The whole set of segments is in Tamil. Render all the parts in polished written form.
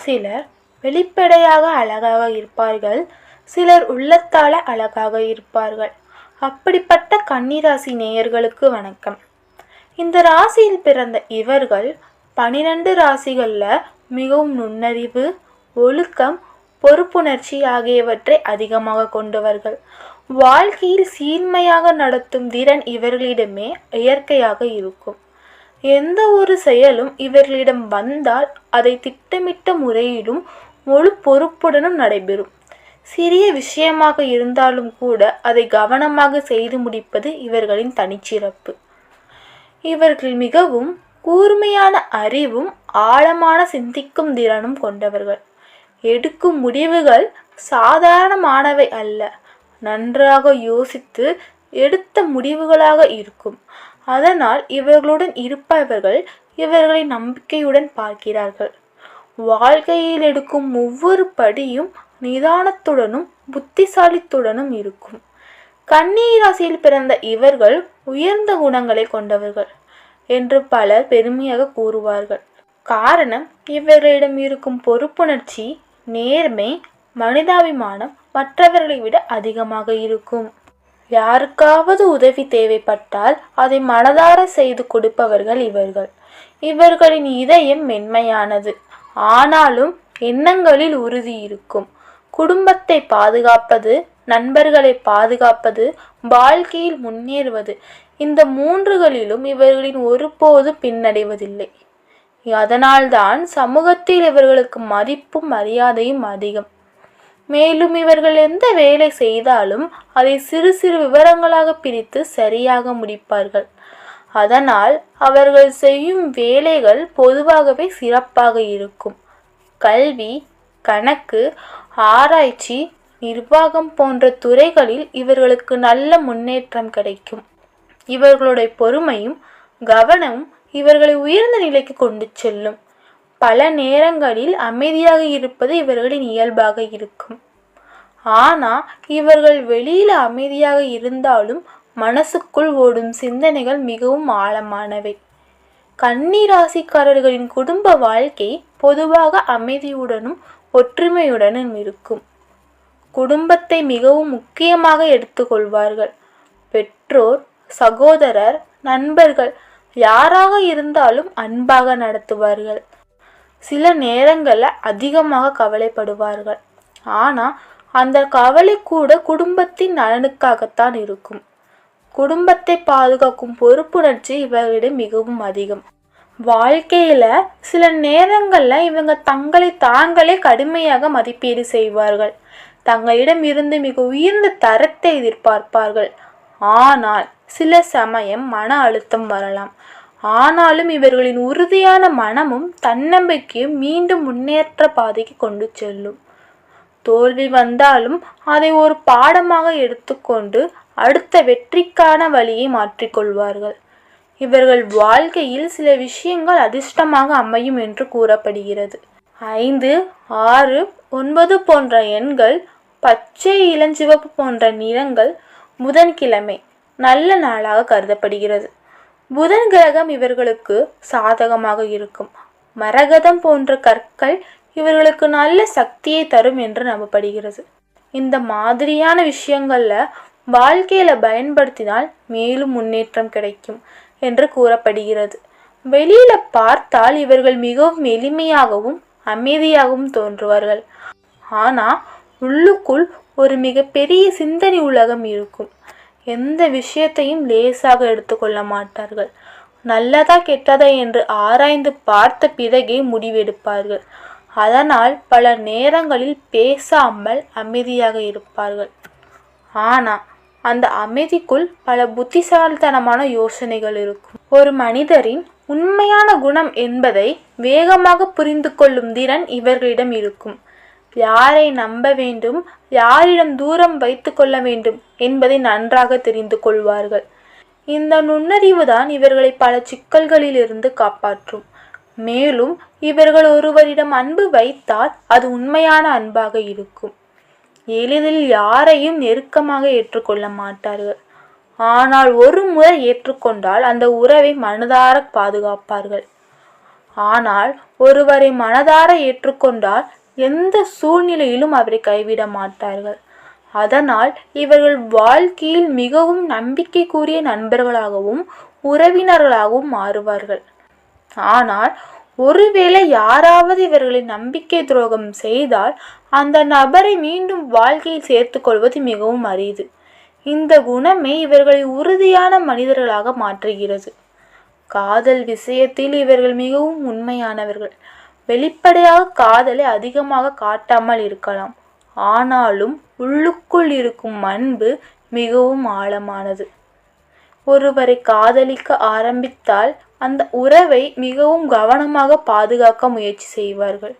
சிலர் வெளிப்படையாக அழகாக இருப்பார்கள், சிலர் உள்ளத்தால அழகாக இருப்பார்கள். அப்படிப்பட்ட கன்னிராசி நேயர்களுக்கு வணக்கம். இந்த ராசியில் பிறந்த இவர்கள் 12 ராசிகளில் மிகவும் நுண்ணறிவு, ஒழுக்கம், பொறுப்புணர்ச்சி ஆகியவற்றை அதிகமாக கொண்டவர்கள். வாழ்க்கையில் சீர்மையாக நடத்தும் திறன் இவர்களிடமே இயற்கையாக இருக்கும். எந்த ஒரு செயலும் இவர்களிடம் வந்தால் அதை திட்டமிட்ட முறையிலும் முழு பொறுப்புடனும் நடைபெறும். சிறிய விஷயமாக இருந்தாலும் கூட அதை கவனமாக செய்து முடிப்பது இவர்களின் தனிச்சிறப்பு. இவர்கள் மிகவும் கூர்மையான அறிவும் ஆழமான சிந்திக்கும் திறனும் கொண்டவர்கள். எடுக்கும் முடிவுகள் சாதாரணமானவை அல்ல, நன்றாக யோசித்து எடுத்த முடிவுகளாக இருக்கும். அதனால் இவர்களுடன் இருப்பவர்கள் இவர்களை நம்பிக்கையுடன் பார்க்கிறார்கள். வாழ்க்கையில் எடுக்கும் ஒவ்வொரு படியும் நிதானத்துடனும் புத்திசாலித்துடனும் இருக்கும். கன்னி ராசியில் பிறந்த இவர்கள் உயர்ந்த குணங்களை கொண்டவர்கள் என்று பலர் பெருமையாக கூறுவார்கள். காரணம், இவர்களிடம் இருக்கும் பொறுப்புணர்ச்சி, நேர்மை, மனிதாபிமானம் மற்றவர்களை விட அதிகமாக இருக்கும். யாருக்காவது உதவி தேவைப்பட்டால் அதை மனதார செய்து கொடுப்பவர்கள் இவர்கள். இவர்களின் இதயம் மென்மையானது, ஆனாலும் எண்ணங்களில் உறுதி இருக்கும். குடும்பத்தை பாதுகாப்பது, நண்பர்களை பாதுகாப்பது, வாழ்க்கையில் முன்னேறுவது, இந்த மூன்றுகளிலும் இவர்களின் ஒருபோதும் பின்னடைவதில்லை. அதனால்தான் சமூகத்தில் இவர்களுக்கு மதிப்பும் மரியாதையும் அதிகம். மேலும் இவர்கள் எந்த வேலை செய்தாலும் அதை சிறு சிறு விவரங்களாக பிரித்து சரியாக முடிப்பார்கள். அதனால் அவர்கள் செய்யும் வேலைகள் பொதுவாகவே சிறப்பாக இருக்கும். கல்வி, கணக்கு, ஆராய்ச்சி, நிர்வாகம் போன்ற துறைகளில் இவர்களுக்கு நல்ல முன்னேற்றம் கிடைக்கும். இவர்களுடைய பொறுமையும் கவனமும் இவர்களை உயர்ந்த நிலைக்கு கொண்டு செல்லும். பல நேரங்களில் அமைதியாக இருப்பது இவர்களின் இயல்பாக இருக்கும். ஆனால் இவர்கள் வெளியில் அமைதியாக இருந்தாலும் மனசுக்குள் ஓடும் சிந்தனைகள் மிகவும் ஆழமானவை. கன்னி ராசிக்காரர்களின் குடும்ப வாழ்க்கை பொதுவாக அமைதியுடனும் ஒற்றுமையுடனும் இருக்கும். குடும்பத்தை மிகவும் முக்கியமாக எடுத்துக்கொள்வார்கள். பெற்றோர், சகோதரர், நண்பர்கள் யாராக இருந்தாலும் அன்பாக நடத்துவார்கள். சில நேரங்களில் அதிகமாக கவலைப்படுவார்கள். ஆனால் அந்த கவலை கூட குடும்பத்தின் நலனுக்காகத்தான் இருக்கும். குடும்பத்தை பாதுகாக்கும் பொறுப்புணர்ச்சி இவர்களிடம் மிகவும் அதிகம். வாழ்க்கையில சில நேரங்கள்ல இவங்க தங்களை தாங்களே கடுமையாக மதிப்பீடு செய்வார்கள். தங்களிடம் இருந்து மிக உயர்ந்த தரத்தை எதிர்பார்ப்பார்கள். ஆனால் சில சமயம் மன அழுத்தம் வரலாம். ஆனாலும் இவர்களின் உறுதியான மனமும் தன்னம்பிக்கையும் மீண்டும் முன்னேற்ற பாதைக்கு கொண்டு செல்லும். தோல்வி வந்தாலும் அதை ஒரு பாடமாக எடுத்துக்கொண்டு அடுத்த வெற்றிக்கான வழியை மாற்றிக்கொள்வார்கள். இவர்கள் வாழ்க்கையில் சில விஷயங்கள் அதிர்ஷ்டமாக அமையும் என்று கூறப்படுகிறது. 5, 6, 9 போன்ற எண்கள், பச்சை, இளஞ்சிவப்பு போன்ற நிறங்கள் புதன்கிழமை நல்ல நாளாக கருதப்படுகிறது. புதன் கிரகம் இவர்களுக்கு சாதகமாக இருக்கும். மரகதம் போன்ற கற்கள் இவர்களுக்கு நல்ல சக்தியை தரும் என்று நம்பப்படுகிறது. இந்த மாதிரியான விஷயங்கள்ல வாழ்க்கையில பயன்படுத்தினால் மேலும் முன்னேற்றம் கிடைக்கும் என்று கூறப்படுகிறது. வெளியில பார்த்தால் இவர்கள் மிகவும் எளிமையாகவும் அமைதியாகவும் தோன்றுவார்கள். ஆனா உள்ளுக்குள் ஒரு மிகப்பெரிய சிந்தனை உலகம் இருக்கும். எந்த விஷயத்தையும் லேசாக எடுத்துக்கொள்ள மாட்டார்கள். நல்லதா கெட்டதா என்று ஆராய்ந்து பார்த்த பிறகே முடிவெடுப்பார்கள். அதனால் பல நேரங்களில் பேசாமல் அமைதியாக இருப்பார்கள். ஆனால் அந்த அமைதிக்குள் பல புத்திசாலித்தனமான யோசனைகள் இருக்கும். ஒரு மனிதரின் உண்மையான குணம் என்பதை வேகமாக புரிந்து கொள்ளும் திறன் இவர்களிடம் இருக்கும். யாரை நம்ப வேண்டும், யாரிடம் தூரம் வைத்து கொள்ள வேண்டும் என்பதை நன்றாக தெரிந்து கொள்வார்கள். இந்த நுண்ணறிவுதான் இவர்களை பல சிக்கல்களிலிருந்து காப்பாற்றும். மேலும் இவர்கள் ஒருவரிடம் அன்பு வைத்தால் அது உண்மையான அன்பாக இருக்கும். எளிதில் யாரையும் நெருக்கமாக ஏற்றுக்கொள்ள மாட்டார்கள். ஆனால் ஒரு முறை ஏற்றுக்கொண்டால் அந்த உறவை மனதார பாதுகாப்பார்கள். ஆனால் ஒருவரை மனதார ஏற்றுக்கொண்டால் எந்த சூழ்நிலையிலும் அவரை கைவிட மாட்டார்கள். அதனால் இவர்கள் வாழ்க்கையில் மிகவும் நம்பிக்கைக்குரிய நண்பர்களாகவும் உறவினர்களாகவும் மாறுவார்கள். ஆனால் ஒருவேளை யாராவது இவர்களை நம்பிக்கை துரோகம் செய்தால் அந்த நபரை மீண்டும் வாழ்க்கையில் சேர்த்து கொள்வது மிகவும் அரிது. இந்த குணமே இவர்களை உறுதியான மனிதர்களாக மாற்றுகிறது. காதல் விஷயத்தில் இவர்கள் மிகவும் உண்மையானவர்கள். வெளிப்படையாக காதலை அதிகமாக காட்டாமல் இருக்கலாம், ஆனாலும் உள்ளுக்குள் இருக்கும் அன்பு மிகவும் ஆழமானது. ஒருவரை காதலிக்க ஆரம்பித்தால் அந்த உறவை மிகவும் கவனமாக பாதுகாக்க முயற்சி செய்வார்கள்.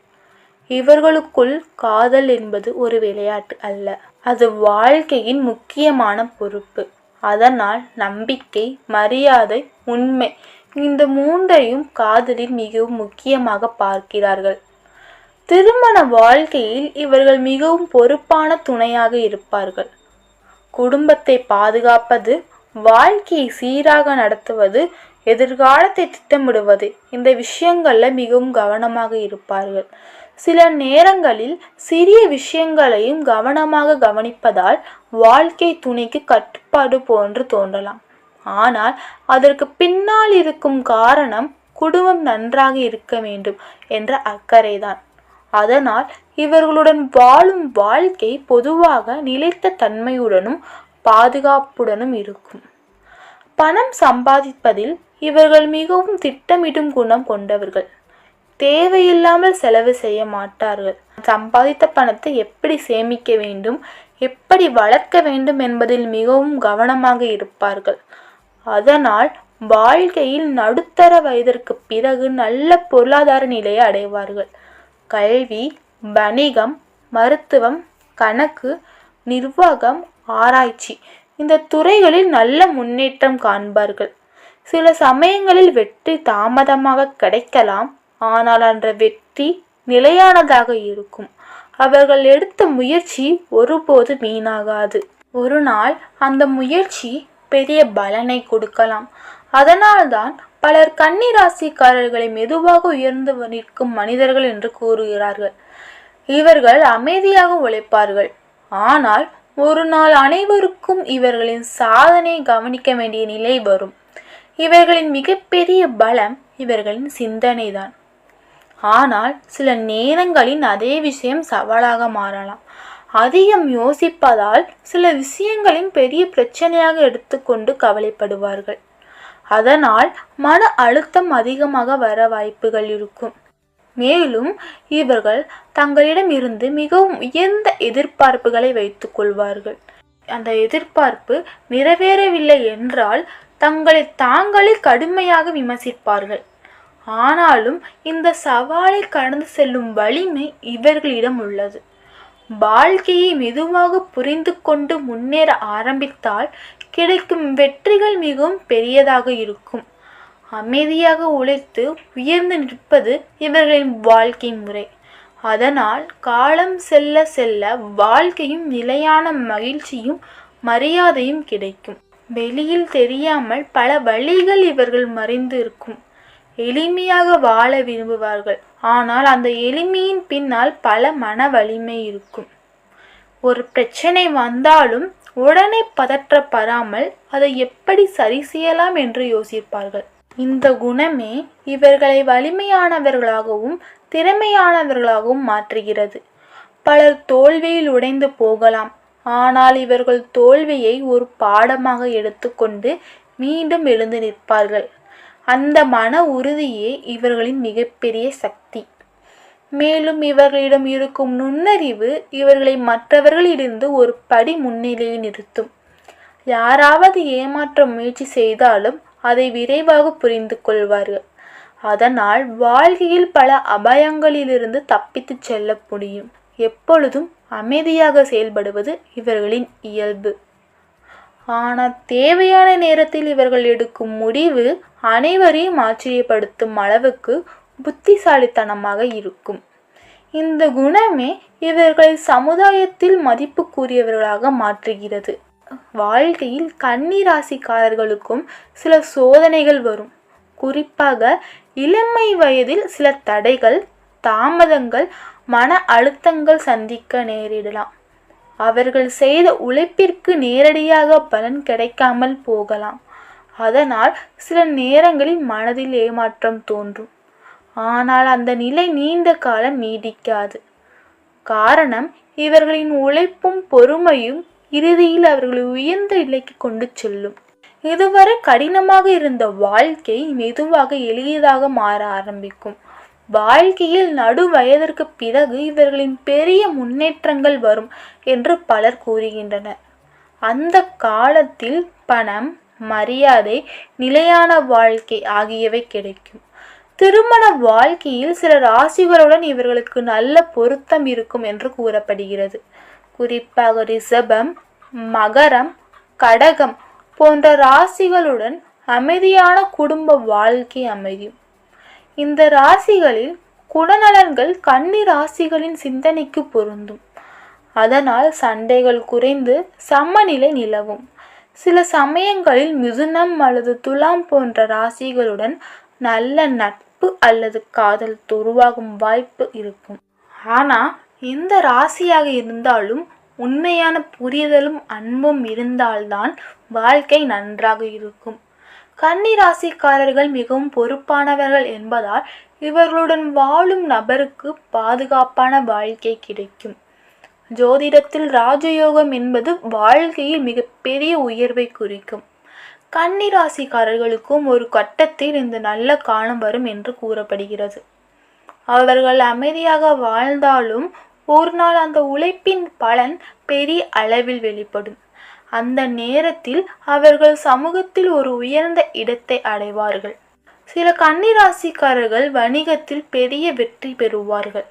இவர்களுக்குள் காதல் என்பது ஒரு விளையாட்டு அல்ல, அது வாழ்க்கையின் முக்கியமான பொறுப்பு. அதனால் நம்பிக்கை, மரியாதை, உண்மை இந்த மூன்றையும் காதலில் மிகவும் முக்கியமாக பார்க்கிறார்கள். திருமண வாழ்க்கையில் இவர்கள் மிகவும் பொறுப்பான துணையாக இருப்பார்கள். குடும்பத்தை பாதுகாப்பது, வாழ்க்கையை சீராக நடத்துவது, எதிர்காலத்தை திட்டமிடுவது இந்த விஷயங்கள்ல மிகவும் கவனமாக இருப்பார்கள். சில நேரங்களில் சிறிய விஷயங்களையும் கவனமாக கவனிப்பதால் வாழ்க்கை துணைக்கு கட்டுப்பாடு போன்று தோன்றலாம். ஆனால் அதற்கு பின்னால் இருக்கும் காரணம் குடும்பம் நன்றாக இருக்க வேண்டும் என்ற அக்கறைதான். அதனால் இவர்களுடன் வாழும் வாழ்க்கை பொதுவாக நிலைத்த தன்மையுடனும் பாதுகாப்புடனும் இருக்கும். பணம் சம்பாதிப்பதில் இவர்கள் மிகவும் திட்டமிடும் குணம் கொண்டவர்கள். தேவையில்லாமல் செலவு செய்ய மாட்டார்கள். சம்பாதித்த பணத்தை எப்படி சேமிக்க வேண்டும், எப்படி வளர்க்க வேண்டும் என்பதில் மிகவும் கவனமாக இருப்பார்கள். அதனால் வாழ்க்கையில் நடுத்தர வயதிற்கு பிறகு நல்ல பொருளாதார நிலையை அடைவார்கள். கல்வி, வணிகம், மருத்துவம், கணக்கு, நிர்வாகம், ஆராய்ச்சி இந்த துறைகளில் நல்ல முன்னேற்றம் காண்பார்கள். சில சமயங்களில் வெற்றி தாமதமாக கிடைக்கலாம், ஆனால் அந்த வெற்றி நிலையானதாக இருக்கும். அவர்கள் எடுத்த முயற்சி ஒருபோது வீணாகாது. ஒரு நாள் அந்த முயற்சி பெரிய பலனை கொடுக்கலாம். அதனால்தான் பலர் கன்னி ராசிக்காரர்களை மெதுவாக உயர்ந்து நிற்கும் மனிதர்கள் என்று கூறுகிறார்கள். இவர்கள் அமைதியாக உழைப்பார்கள், ஆனால் ஒரு நாள் அனைவருக்கும் இவர்களின் சாதனை கவனிக்க வேண்டிய நிலை வரும். இவர்களின் மிகப்பெரிய பலம் இவர்களின் சிந்தனைதான். ஆனால் சில நேரங்களில் அதே விஷயம் சவாலாக மாறலாம். அதிகம் யோசிப்பதால் சில விஷயங்களின் பெரிய பிரச்சனையாக எடுத்துக்கொண்டு கவலைப்படுவார்கள். அதனால் மன அழுத்தம் அதிகமாக வர வாய்ப்புகள் இருக்கும். மேலும் இவர்கள் தங்களிடம் இருந்து மிகவும் உயர்ந்த எதிர்பார்ப்புகளை வைத்துக் கொள்வார்கள். அந்த எதிர்பார்ப்பு நிறைவேறவில்லை என்றால் தங்களை தாங்களே கடுமையாக விமர்சிப்பார்கள். ஆனாலும் இந்த சவாலை கடந்து செல்லும் வலிமை இவர்களிடம் உள்ளது. வாழ்க்கையை மெதுவாக புரிந்து கொண்டு முன்னேற ஆரம்பித்தால் கிடைக்கும் வெற்றிகள் மிகவும் பெரியதாக இருக்கும். அமைதியாக உழைத்து உயர்ந்து நிற்பது இவர்களின் வாழ்க்கை முறை. அதனால் காலம் செல்ல செல்ல வாழ்க்கையும் நிலையான மகிழ்ச்சியும் மரியாதையும் கிடைக்கும். வெளியில் தெரியாமல் பல வழிகள் இவர்கள் மறைந்து இருக்கும். எளிமையாக வாழ விரும்புவார்கள், ஆனால் அந்த எளிமையின் பின்னால் பல மன வலிமை இருக்கும். ஒரு பிரச்சனை வந்தாலும் உடனே பதற்றப்படாமல் அதை எப்படி சரி செய்யலாம் என்று யோசிப்பார்கள். இந்த குணமே இவர்களை வலிமையானவர்களாகவும் திறமையானவர்களாகவும் மாற்றுகிறது. பலர் தோல்வியில் உடைந்து போகலாம், ஆனால் இவர்கள் தோல்வியை ஒரு பாடமாக எடுத்துக்கொண்டு மீண்டும் எழுந்து நிற்பார்கள். அந்த மன உறுதியே இவர்களின் மிகப்பெரிய சக்தி. மேலும் இவர்களிடம் இருக்கும் நுண்ணறிவு இவர்களை மற்றவர்களிலிருந்து ஒரு படி முன்னிலையில் நிறுத்தும். யாராவது ஏமாற்ற முயற்சி செய்தாலும் அதை விரைவாக புரிந்து கொள்வார்கள். அதனால் வாழ்க்கையில் பல அபாயங்களிலிருந்து தப்பித்து செல்ல முடியும். எப்பொழுதும் அமைதியாக செயல்படுவது இவர்களின் இயல்பு. ஆனால் தேவையான நேரத்தில் இவர்கள் எடுக்கும் முடிவு அனைவரையும் ஆச்சரியப்படுத்தும் அளவுக்கு புத்திசாலித்தனமாக இருக்கும். இந்த குணமே இவர்களை சமுதாயத்தில் மதிப்புக்குரியவர்களாக மாற்றுகிறது. வாழ்க்கையில் கன்னி ராசிக்காரர்களுக்கும் சில சோதனைகள் வரும். குறிப்பாக இளமை வயதில் சில தடைகள், தாமதங்கள், மன அழுத்தங்கள் சந்திக்க நேரிடலாம். அவர்கள் செய்த உழைப்பிற்கு நேரடியாக பலன் கிடைக்காமல் போகலாம். அதனால் சில நேரங்களில் மனதில் ஏமாற்றம் தோன்றும். ஆனால் அந்த நிலை நீண்ட காலம் நீடிக்காது. காரணம், இவர்களின் உழைப்பும் பொறுமையும் இறுதியில் அவர்களை உயர்ந்த நிலைக்கு கொண்டு செல்லும். இதுவரை கடினமாக இருந்த வாழ்க்கை மெதுவாக எளியதாக மாற ஆரம்பிக்கும். வாழ்க்கையில் நடு வயதிற்கு பிறகு இவர்களின் பெரிய முன்னேற்றங்கள் வரும் என்று பலர் கூறுகின்றனர். அந்த காலத்தில் பணம், மரியாதை, நிலையான வாழ்க்கை ஆகியவை கிடைக்கும். திருமண வாழ்க்கையில் சில ராசிகளுடன் இவர்களுக்கு நல்ல பொருத்தம் இருக்கும் என்று கூறப்படுகிறது. குறிப்பாக ரிஷபம், மகரம், கடகம் போன்ற ராசிகளுடன் அமைதியான குடும்ப வாழ்க்கை அமையும். இந்த ராசிகளில் குணநலன்கள் கன்னி ராசிகளின் சிந்தனைக்கு பொருந்தும். அதனால் சண்டைகள் குறைந்து சமநிலை நிலவும். சில சமயங்களில் மிதுனம் அல்லது துலாம் போன்ற ராசிகளுடன் நல்ல நட்பு அல்லது காதல் உருவாகும் வாய்ப்பு இருக்கும். ஆனால் எந்த ராசியாக இருந்தாலும் உண்மையான புரிதலும் அன்பும் இருந்தால்தான் வாழ்க்கை நன்றாக இருக்கும். கன்னி ராசிக்காரர்கள் மிகவும் பொறுப்பானவர்கள் என்பதால் இவர்களுடன் வாழும் நபருக்கு பாதுகாப்பான வாழ்க்கை கிடைக்கும். ஜோதிடத்தில் ராஜயோகம் என்பது வாழ்க்கையில் மிகப்பெரிய உயர்வை குறிக்கும். கன்னி ராசிக்காரர்களுக்கும் ஒரு கட்டத்தில் இந்த நல்ல காலம் வரும் என்று கூறப்படுகிறது. அவர்கள் அமைதியாக வாழ்ந்தாலும் ஒரு நாள் அந்த உழைப்பின் பலன் பெரிய அளவில் வெளிப்படும். அந்த நேரத்தில் அவர்கள் சமூகத்தில் ஒரு உயர்ந்த இடத்தை அடைவார்கள். சில கன்னி ராசிக்காரர்கள் வணிகத்தில் பெரிய வெற்றி பெறுவார்கள்.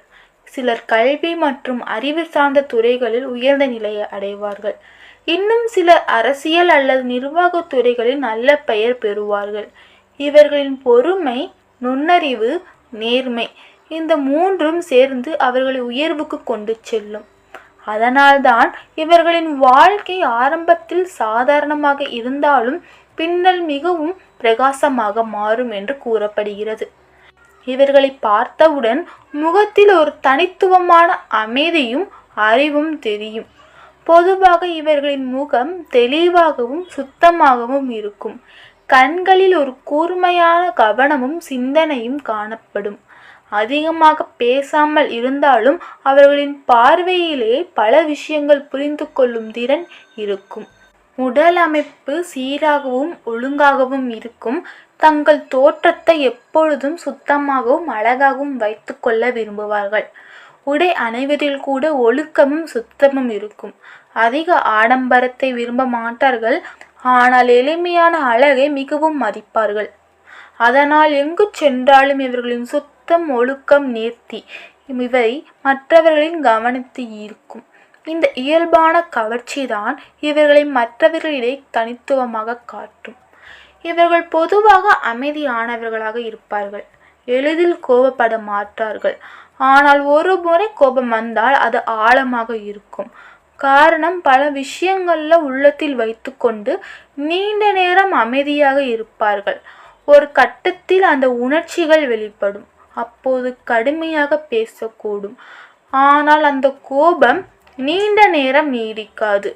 சிலர் கல்வி மற்றும் அறிவு சார்ந்த துறைகளில் உயர்ந்த நிலையை அடைவார்கள். இன்னும் சிலர் அரசியல் அல்லது நிர்வாகத் துறைகளில் நல்ல பெயர் பெறுவார்கள். இவர்களின் பொறுமை, நுண்ணறிவு, நேர்மை இந்த மூன்றும் சேர்ந்து அவர்களை உயர்வுக்கு கொண்டு செல்லும். அதனால்தான் இவர்களின் வாழ்க்கை ஆரம்பத்தில் சாதாரணமாக இருந்தாலும் பின்னல் மிகவும் பிரகாசமாக மாறும் என்று கூறப்படுகிறது. இவர்களை பார்த்தவுடன் முகத்தில் ஒரு தனித்துவமான அமைதியும் அறிவும் தெரியும். பொதுவாக இவர்களின் முகம் தெளிவாகவும் சுத்தமாகவும் இருக்கும். கண்களில் ஒரு கூர்மையான கவனமும் சிந்தனையும் காணப்படும். அதிகமாக பேசாமல் இருந்தாலும் அவர்களின் பார்வையிலே பல விஷயங்கள் புரிந்து கொள்ளும் திறன் இருக்கும். உடல் அமைப்பு சீராகவும் ஒழுங்காகவும் இருக்கும். தங்கள் தோற்றத்தை எப்பொழுதும் சுத்தமாகவும் அழகாகவும் வைத்து கொள்ள விரும்புவார்கள். உடை அணிவதில் கூட ஒழுக்கமும் சுத்தமும் இருக்கும். அதிக ஆடம்பரத்தை விரும்ப மாட்டார்கள். ஆனால் எளிமையான அழகை மிகவும் மதிப்பார்கள். அதனால் எங்கு சென்றாலும் இவர்களின் சுத்தம், ஒழுக்கம், நேர்த்தி இவை மற்றவர்களின் கவனத்தை ஈர்க்கும். இந்த இயல்பான கவர்ச்சிதான் இவர்களை மற்றவர்களிடையே தனித்துவமாக காட்டும். இவர்கள் பொதுவாக அமைதியானவர்களாக இருப்பார்கள். எளிதில் கோபப்பட மாட்டார்கள். ஆனால் ஒரு முறை கோபம் வந்தால் அது ஆழமாக இருக்கும். காரணம், பல விஷயங்கள்ல உள்ளத்தில் வைத்து கொண்டு நீண்ட நேரம் அமைதியாக இருப்பார்கள். ஒரு கட்டத்தில் அந்த உணர்ச்சிகள் வெளிப்படும். அப்போது கடுமையாக பேசக்கூடும். ஆனால் அந்த கோபம் நீண்ட நேரம் நீடிக்காது.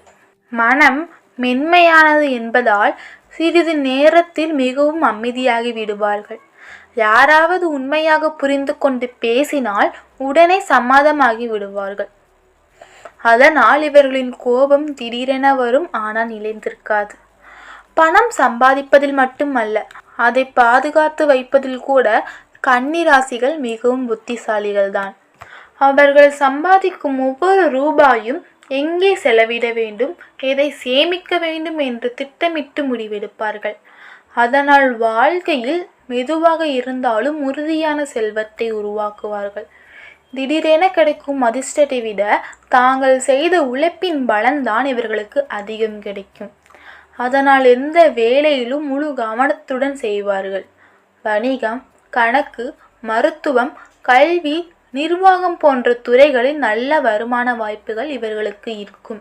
மனம் மென்மையானது என்பதால் சிறிது நேரத்தில் மிகவும் அமைதியாகி விடுவார்கள். யாராவது உண்மையாக புரிந்து கொண்டு பேசினால் உடனே சமாதமாகி விடுவார்கள். அதனால் இவர்களின் கோபம் திடீரென வரும், ஆனால் நிலைத்திருக்காது. பணம் சம்பாதிப்பதில் மட்டுமல்ல, அதை பாதுகாத்து வைப்பதில் கூட கன்னி ராசிகள் மிகவும் புத்திசாலிகள்தான். அவர்கள் சம்பாதிக்கும் ஒவ்வொரு ரூபாயும் எங்கே செலவிட வேண்டும், எதை சேமிக்க வேண்டும் என்று திட்டமிட்டு முடிவெடுப்பார்கள். அதனால் வாழ்க்கையில் மெதுவாக இருந்தாலும் உறுதியான செல்வத்தை உருவாக்குவார்கள். திடீரென கிடைக்கும் அதிர்ஷ்டத்தை விட தாங்கள் செய்த உழைப்பின் பலன்தான் இவர்களுக்கு அதிகம் கிடைக்கும். அதனால் எந்த வேலையிலும் முழு கவனத்துடன் செய்வார்கள். வணிகம், கணக்கு, மருத்துவம், கல்வி, நிர்வாகம் போன்ற துறைகளில் நல்ல வருமான வாய்ப்புகள் இவர்களுக்கு இருக்கும்.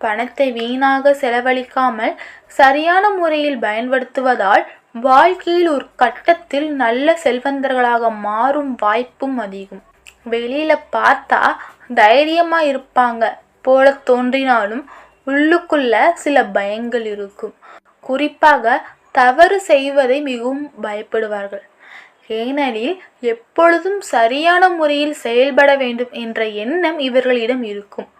பணத்தை வீணாக செலவழிக்காமல் சரியான முறையில் பயன்படுத்துவதால் வாழ்க்கையில் ஒரு கட்டத்தில் நல்ல செல்வந்தர்களாக மாறும் வாய்ப்பும் அதிகம். வெளியில பார்த்தா தைரியமா இருப்பாங்க போல தோன்றினாலும் உள்ளுக்குள்ள சில பயங்கள் இருக்கும். குறிப்பாக தவறு செய்வதை மிகவும் பயப்படுவார்கள். ஏனெனில் எப்பொழுதும் சரியான முறையில் செயல்பட வேண்டும் என்ற எண்ணம் இவர்களிடம் இருக்கும்.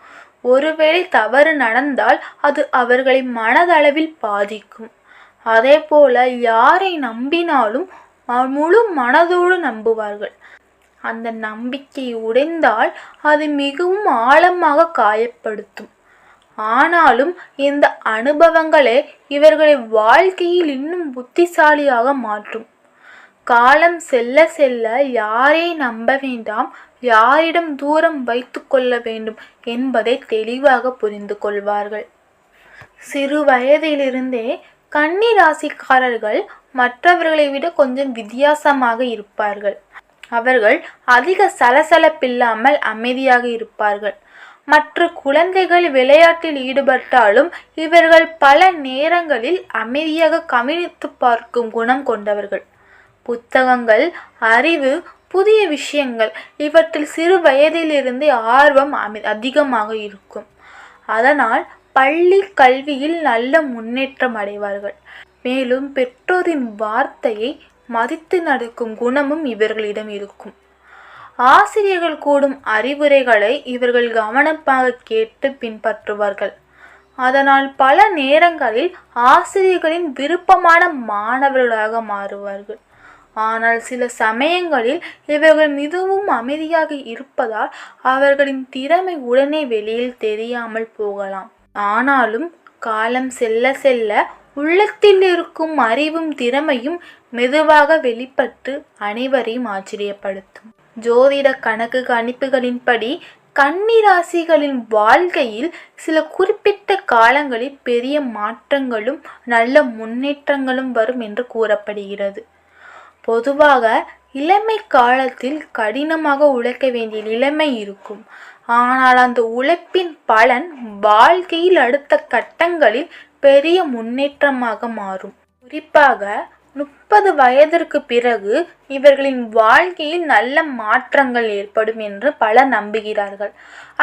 ஒருவேளை தவறு நடந்தால் அது அவர்களை மனதளவில் பாதிக்கும். அதே போல யாரை நம்பினாலும் முழு மனதோடு நம்புவார்கள். அந்த நம்பிக்கை உடைந்தால் அது மிகவும் ஆழமாக காயப்படுத்தும். ஆனாலும் இந்த அனுபவங்களே இவர்களை வாழ்க்கையில் இன்னும் புத்திசாலியாக மாற்றும். காலம் செல்ல செல்ல யாரை நம்ப வேண்டாம், யாரிடம் தூரம் வைத்து கொள்ள வேண்டும் என்பதை தெளிவாக புரிந்து கொள்வார்கள். சிறு வயதிலிருந்தே கன்னி ராசிக்காரர்கள் மற்றவர்களை விட கொஞ்சம் வித்தியாசமாக இருப்பார்கள். அவர்கள் அதிக சலசலப்பில்லாமல் அமைதியாக இருப்பார்கள். மற்ற குழந்தைகள் விளையாட்டில் ஈடுபட்டாலும் இவர்கள் பல நேரங்களில் அமைதியாக கவனித்து பார்க்கும் குணம் கொண்டவர்கள். புத்தகங்கள், அறிவு, புதிய விஷயங்கள் இவற்றில் சிறு வயதிலிருந்தே ஆர்வம் அதிகமாக இருக்கும். அதனால் பள்ளி கல்வியில் நல்ல முன்னேற்றம் அடைவார்கள். மேலும் பெற்றோரின் வார்த்தையை மதித்து நடக்கும் குணமும் இவர்களிடம் இருக்கும். ஆசிரியர்கள் கூடும் அறிவுரைகளை இவர்கள் கவனமாக கேட்டு பின்பற்றுவார்கள். அதனால் பல நேரங்களில் ஆசிரியர்களின் விருப்பமான மாணவர்களாக மாறுவார்கள். ஆனால் சில சமயங்களில் இவர்கள் மிகவும் அமைதியாக இருப்பதால் அவர்களின் திறமை உடனே வெளியில் தெரியாமல் போகலாம். ஆனாலும் காலம் செல்ல செல்ல உள்ளத்தில் இருக்கும் அறிவும் திறமையும் மெதுவாக வெளிப்பட்டு அனைவரையும் ஆச்சரியப்படுத்தும். ஜோதிட கணக்கு கணிப்புகளின்படி கன்னி ராசிகளின் வாழ்க்கையில் சில குறிப்பிட்ட காலங்களில் பெரிய மாற்றங்களும் நல்ல முன்னேற்றங்களும் வரும் என்று கூறப்படுகிறது. பொதுவாக இளமை காலத்தில் கடினமாக உழைக்க வேண்டிய நிலைமை இருக்கும். ஆனால் அந்த உழைப்பின் பலன் வாழ்க்கையில் அடுத்த கட்டங்களில் பெரிய முன்னேற்றமாக மாறும். குறிப்பாக 30 வயதிற்கு பிறகு இவர்களின் வாழ்க்கையில் நல்ல மாற்றங்கள் ஏற்படும் என்று பலர் நம்புகிறார்கள்.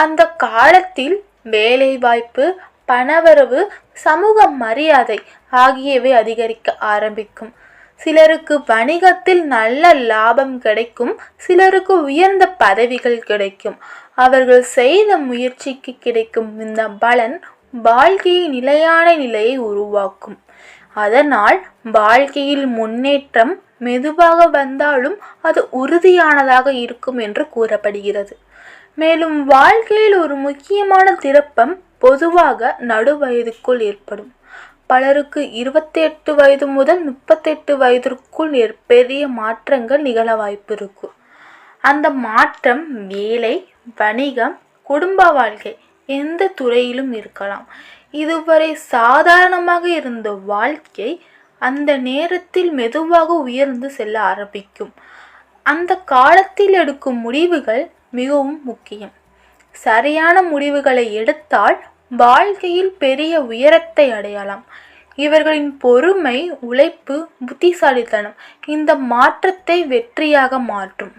அந்த காலத்தில் வேலைவாய்ப்பு, பணவரவு, சமூக மரியாதை ஆகியவை அதிகரிக்க ஆரம்பிக்கும். சிலருக்கு வணிகத்தில் நல்ல லாபம் கிடைக்கும், சிலருக்கு உயர்ந்த பதவிகள் கிடைக்கும். அவர்கள் செய்த முயற்சிக்கு கிடைக்கும் இந்த பலன் வாழ்க்கையின் நிலையான நிலையை உருவாக்கும். அதனால் வாழ்க்கையில் முன்னேற்றம் மெதுவாக வந்தாலும் அது உறுதியானதாக இருக்கும் என்று கூறப்படுகிறது. மேலும் வாழ்க்கையில் ஒரு முக்கியமான திருப்பம் பொதுவாக நடுவயதுக்குள் ஏற்படும். பலருக்கு 28 வயது முதல் 38 வயதிற்குள் பெரிய மாற்றங்கள் நிகழ வாய்ப்பு இருக்கும். அந்த மாற்றம் வேலை, வணிகம், குடும்ப வாழ்க்கை எந்த துறையிலும் இருக்கலாம். இதுவரை சாதாரணமாக இருந்த வாழ்க்கை அந்த நேரத்தில் மெதுவாக உயர்ந்து செல்ல ஆரம்பிக்கும். அந்த காலத்தில் எடுக்கும் முடிவுகள் மிகவும் முக்கியம். சரியான முடிவுகளை எடுத்தால் வாழ்க்கையில் பெரிய உயரத்தை அடையலாம். இவர்களின் பொறுமை, உழைப்பு, புத்திசாலித்தனம் இந்த மாற்றத்தை வெற்றியாக மாற்றும்.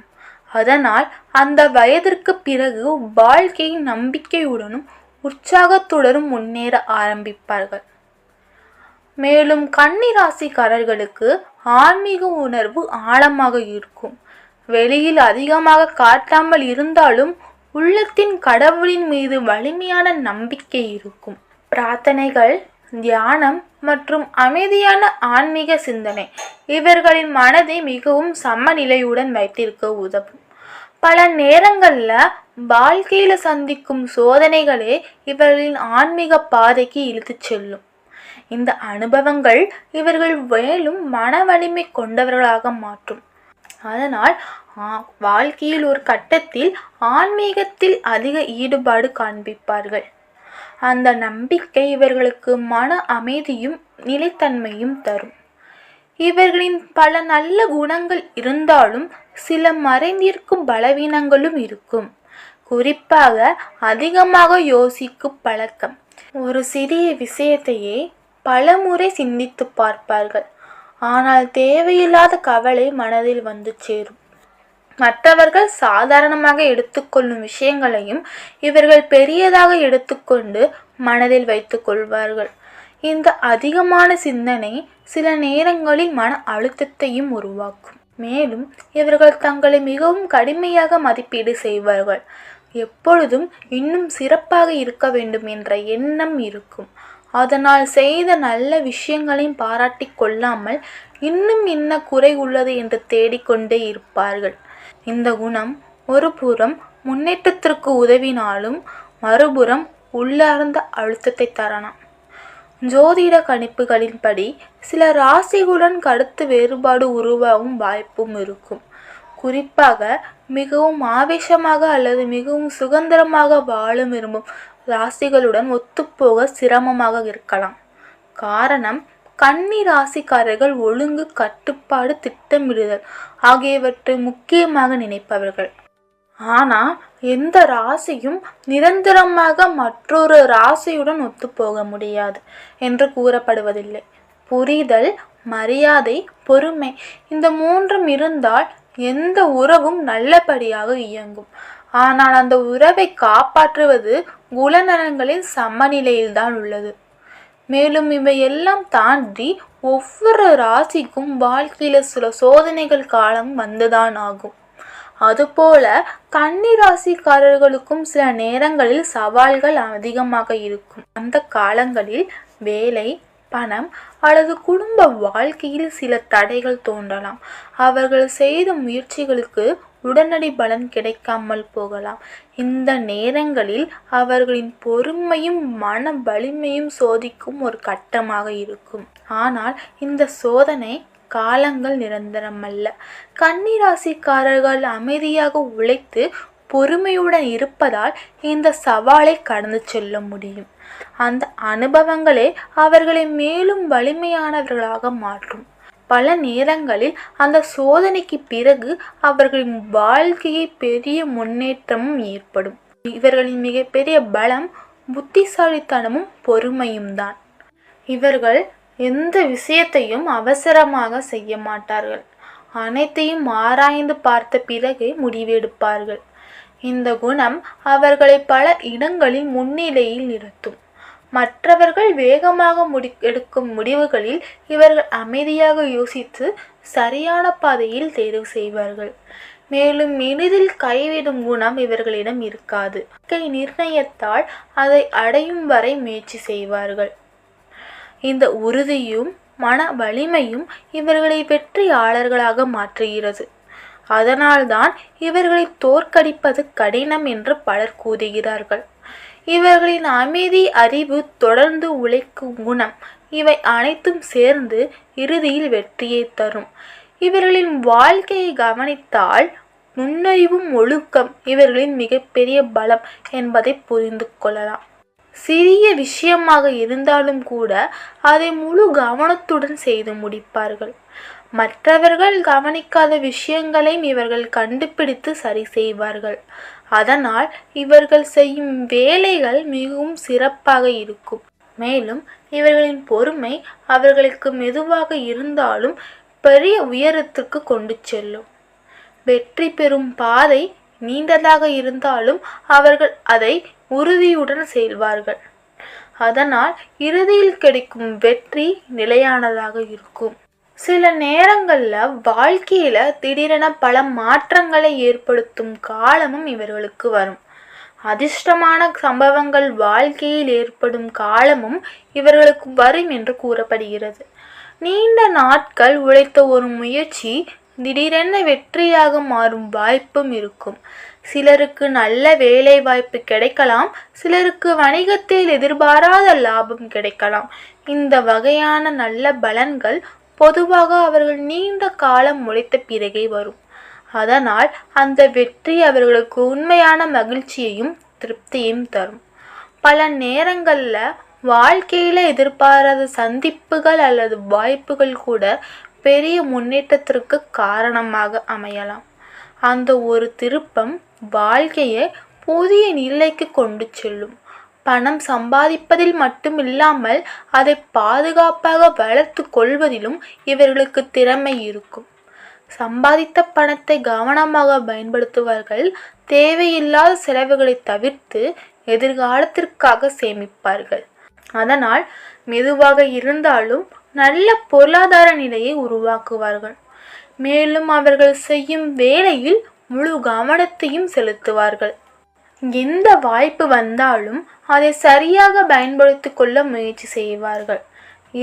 அதனால் அந்த வயதிற்கு பிறகு வாழ்க்கையின் நம்பிக்கையுடனும் உற்சாகத்துடனும் முன்னேற ஆரம்பிப்பார்கள். மேலும் கன்னி ராசிக்காரர்களுக்கு ஆன்மீக உணர்வு ஆழமாக இருக்கும். வெளியில் அதிகமாக காட்டாமல் இருந்தாலும் உள்ளத்தின் கடவுளின் மீது வலிமையான நம்பிக்கை இருக்கும். பிரார்த்தனைகள், தியானம் மற்றும் அமைதியான ஆன்மீக சிந்தனை இவர்களின் மனதை மிகவும் சமநிலையுடன் வைத்திருக்க உதவும். பல நேரங்கள்ல வாழ்க்கையில சந்திக்கும் சோதனைகளே இவர்களின் ஆன்மீக பாதைக்கு இழுத்து செல்லும். இந்த அனுபவங்கள் இவர்கள் மேலும் மன வலிமை கொண்டவர்களாக மாற்றும். அதனால் வாழ்க்கையில் ஒரு கட்டத்தில் ஆன்மீகத்தில் அதிக ஈடுபாடு காண்பிப்பார்கள். அந்த நம்பிக்கை இவர்களுக்கு மன அமைதியும் நிலைத்தன்மையும் தரும். இவர்களின் பல நல்ல குணங்கள் இருந்தாலும் சில மறைந்திருக்கும் பலவீனங்களும் இருக்கும். குறிப்பாக அதிகமாக யோசிக்கும் பழக்கம். ஒரு சிறிய விஷயத்தையே பலமுறை சிந்தித்து பார்ப்பார்கள். ஆனால் தேவையில்லாத கவலை மனதில் வந்து சேரும். மற்றவர்கள் சாதாரணமாக எடுத்துக்கொள்ளும் விஷயங்களையும் இவர்கள் பெரியதாக எடுத்துக்கொண்டு மனதில் வைத்துக் கொள்வார்கள். இந்த அதிகமான சிந்தனை சில நேரங்களில் மன அழுத்தத்தையும் உருவாக்கும். மேலும் இவர்கள் தங்களை மிகவும் கடுமையாக மதிப்பீடு செய்வார்கள். எப்பொழுதும் இன்னும் சிறப்பாக இருக்க வேண்டும் என்ற எண்ணம் இருக்கும். அதனால் செய்த நல்ல விஷயங்களையும் பாராட்டி கொள்ளாமல் இன்னும் என்ன குறை உள்ளது என்று தேடிக்கொண்டே இருப்பார்கள். இந்த குணம் ஒரு புறம் முன்னேற்றத்திற்கு உதவினாலும் மறுபுறம் உள்ளார்ந்த அழுத்தத்தை தரலாம். ஜோதிட கணிப்புகளின்படி சில ராசிகளுடன் கருத்து வேறுபாடு உருவாகும் வாய்ப்பும் இருக்கும். குறிப்பாக மிகவும் ஆவேசமாக அல்லது மிகவும் சுதந்திரமாக வாழ விரும்பும் ராசிகளுடன் ஒத்துப்போக சிரமமாக இருக்கலாம். காரணம், கன்னி ராசிக்காரர்கள் ஒழுங்கு, கட்டுப்பாடு, திட்டமிடுதல் ஆகியவற்றை முக்கியமாக நினைப்பவர்கள். ஆனால் எந்த ராசியும் நிரந்தரமாக மற்றொரு ராசியுடன் ஒத்துப்போக முடியாது என்று கூறப்படுவதில்லை. புரிதல், மரியாதை, பொறுமை இந்த மூன்றும் இருந்தால் எந்த உறவும் நல்லபடியாக இயங்கும். ஆனால் அந்த உறவை காப்பாற்றுவது குணநலன்களின் சமநிலையில்தான் உள்ளது. மேலும் இவையெல்லாம் தாண்டி ஒவ்வொரு ராசிக்கும் வாழ்க்கையில சில சோதனைகள் காலம் வந்துதான் ஆகும். அதுபோல கன்னி ராசிக்காரர்களுக்கும் சில நேரங்களில் சவால்கள் அதிகமாக இருக்கும். அந்த காலங்களில் வேலை, பணம் அல்லது குடும்ப வாழ்க்கையில் சில தடைகள் தோன்றலாம். அவர்கள் செய்த முயற்சிகளுக்கு உடனடி பலன் கிடைக்காமல் போகலாம். இந்த நேரங்களில் அவர்களின் பொறுமையும் மன வலிமையும் சோதிக்கும் ஒரு கட்டமாக இருக்கும். ஆனால் இந்த சோதனை காலங்கள் நிரந்தரமல்ல. கன்னி ராசிக்காரர்கள் அமைதியாக உழைத்து பொறுமையுடன் இருப்பதால் இந்த சவாலை கடந்து செல்ல முடியும். அந்த அனுபவங்களே அவர்களை மேலும் வலிமையானவர்களாக மாற்றும். பல நேரங்களில் அந்த சோதனைக்கு பிறகு அவர்களின் வாழ்க்கையை பெரிய முன்னேற்றமும் ஏற்படும். இவர்களின் மிகப்பெரிய பலம் புத்திசாலித்தனமும் பொறுமையும் தான். இவர்கள் எந்த விஷயத்தையும் அவசரமாக செய்ய மாட்டார்கள். அனைத்தையும் ஆராய்ந்து பார்த்த பிறகே முடிவெடுப்பார்கள். இந்த குணம் அவர்களை பல இடங்களில் முன்னிலையில் நிறுத்தும். மற்றவர்கள் வேகமாக எடுக்கும் முடிவுகளில் இவர்கள் அமைதியாக யோசித்து சரியான பாதையில் தேர்வு செய்வார்கள். மேலும் எளிதில் கைவிடும் குணம் இவர்களிடம் இருக்காது. நிர்ணயத்தால் அதை அடையும் வரை முயற்சி செய்வார்கள். இந்த உறுதியும் மன வலிமையும் இவர்களை வெற்றியாளர்களாக மாற்றுகிறது. அதனால்தான் இவர்களை தோற்கடிப்பது கடினம் என்று பலர் கூறுகிறார்கள். இவர்களின் அமைதி, அறிவு, தொடர்ந்து உழைக்கும் குணம் இவை அனைத்தும் சேர்ந்து இறுதியில் வெற்றியை தரும். இவர்களின் வாழ்க்கையை கவனித்தால் நுண்ணறிவும் ஒழுக்கம் இவர்களின் மிகப்பெரிய பலம் என்பதை புரிந்து கொள்ளலாம். சிறிய விஷயமாக இருந்தாலும் கூட அதை முழு கவனத்துடன் செய்து முடிப்பார்கள். மற்றவர்கள் கவனிக்காத விஷயங்களையும் இவர்கள் கண்டுபிடித்து சரி செய்வார்கள். அதனால் இவர்கள் செய்யும் வேலைகள் மிகவும் சிறப்பாக இருக்கும். மேலும் இவர்களின் பொறுமை அவர்களுக்கு மெதுவாக இருந்தாலும் பெரிய உயரத்துக்கு கொண்டு செல்லும். வெற்றி பெறும் பாதை நீண்டதாக இருந்தாலும் அவர்கள் அதை உறுதியுடன் செய்வார்கள். அதனால் இறுதியில் கிடைக்கும் வெற்றி நிலையானதாக இருக்கும். சில நேரங்களில் வாழ்க்கையில திடீரென பல மாற்றங்களை ஏற்படுத்தும் காலமும் இவர்களுக்கு வரும். அதிர்ஷ்டமான சம்பவங்கள் வாழ்க்கையில் ஏற்படும் காலமும் இவர்களுக்கு வரும் என்று கூறப்படுகிறது. நீண்ட நாட்கள் உழைத்த ஒரு முயற்சி திடீரென வெற்றியாக மாறும் வாய்ப்பும் இருக்கும். சிலருக்கு நல்ல வேலை வாய்ப்பு கிடைக்கலாம். சிலருக்கு வணிகத்தில் எதிர்பாராத லாபம் கிடைக்கலாம். இந்த வகையான நல்ல பலன்கள் பொதுவாக அவர்கள் நீண்ட காலம் உழைத்த பிறகே வரும். அதனால் அந்த வெற்றி அவர்களுக்கு உண்மையான மகிழ்ச்சியையும் திருப்தியையும் தரும். பல நேரங்களில் வாழ்க்கையில் எதிர்பாராத சந்திப்புகள் அல்லது வாய்ப்புகள் கூட பெரிய முன்னேற்றத்திற்கு காரணமாக அமையலாம். அந்த ஒரு திருப்பம் வாழ்க்கையை புதிய நிலைக்கு கொண்டு செல்லும். பணம் சம்பாதிப்பதில் மட்டுமில்லாமல் அதை பாதுகாப்பாக வளர்த்து கொள்வதிலும் இவர்களுக்கு திறமை இருக்கும். சம்பாதித்த பணத்தை கவனமாக பயன்படுத்துவார்கள். தேவையில்லாத செலவுகளை தவிர்த்து எதிர்காலத்திற்காக சேமிப்பார்கள். அதனால் மெதுவாக இருந்தாலும் நல்ல பொருளாதார நிலையை உருவாக்குவார்கள். மேலும் அவர்கள் செய்யும் வேலையில் முழு கவனத்தையும் செலுத்துவார்கள். எந்த வாய்ப்பு வந்தாலும் அதை சரியாக பயன்படுத்தி கொள்ள முயற்சி செய்வார்கள்.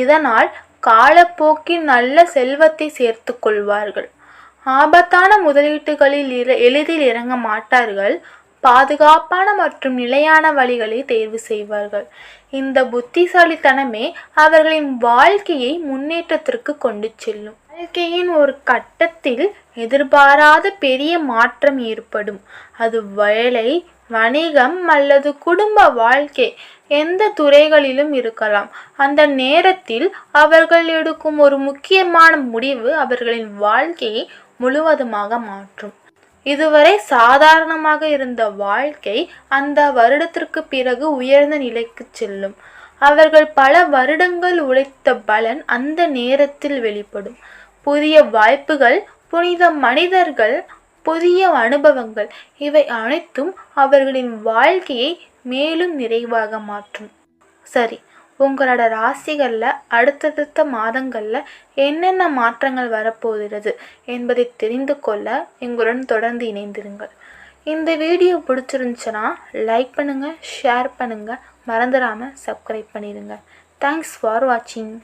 இதனால் காலப்போக்கில் நல்ல செல்வத்தை சேர்த்து கொள்வார்கள். ஆபத்தான முதலீட்டுகளில் எளிதில் இறங்க மாட்டார்கள். பாதுகாப்பான மற்றும் நிலையான வழிகளை தேர்வு செய்வார்கள். இந்த புத்திசாலித்தனமே அவர்களின் வாழ்க்கையை முன்னேற்றத்திற்கு கொண்டு செல்லும். வாழ்க்கையின் ஒரு கட்டத்தில் எதிர்பாராத பெரிய மாற்றம் ஏற்படும். அது வேலை, வணிகம் அல்லது குடும்ப வாழ்க்கை எந்த துறைகளிலும் இருக்கலாம். அந்த நேரத்தில் அவர்கள் எடுக்கும் ஒரு முக்கியமான முடிவு அவர்களின் வாழ்க்கையை முழுவதுமாக மாற்றும். இதுவரை சாதாரணமாக இருந்த வாழ்க்கை அந்த வருடத்திற்கு பிறகு உயர்ந்த நிலைக்கு செல்லும். அவர்கள் பல வருடங்கள் உழைத்த பலன் அந்த நேரத்தில் வெளிப்படும். புதிய வாய்ப்புகள், புனித மனிதர்கள், புதிய அனுபவங்கள் இவை அனைத்தும் அவர்களின் வாழ்க்கையை மேலும் நிறைவாக மாற்றும். சரி, உங்களோட ராசிகளில் அடுத்தடுத்த மாதங்களில் என்னென்ன மாற்றங்கள் வரப்போகிறது என்பதை தெரிந்து கொள்ள எங்களுடன் தொடர்ந்து இணைந்திருங்கள். இந்த வீடியோ பிடிச்சிருந்துச்சுன்னா லைக் பண்ணுங்கள், ஷேர் பண்ணுங்கள், மறந்துடாமல் சப்ஸ்கிரைப் பண்ணிடுங்க. தேங்க்ஸ் ஃபார் வாட்சிங்.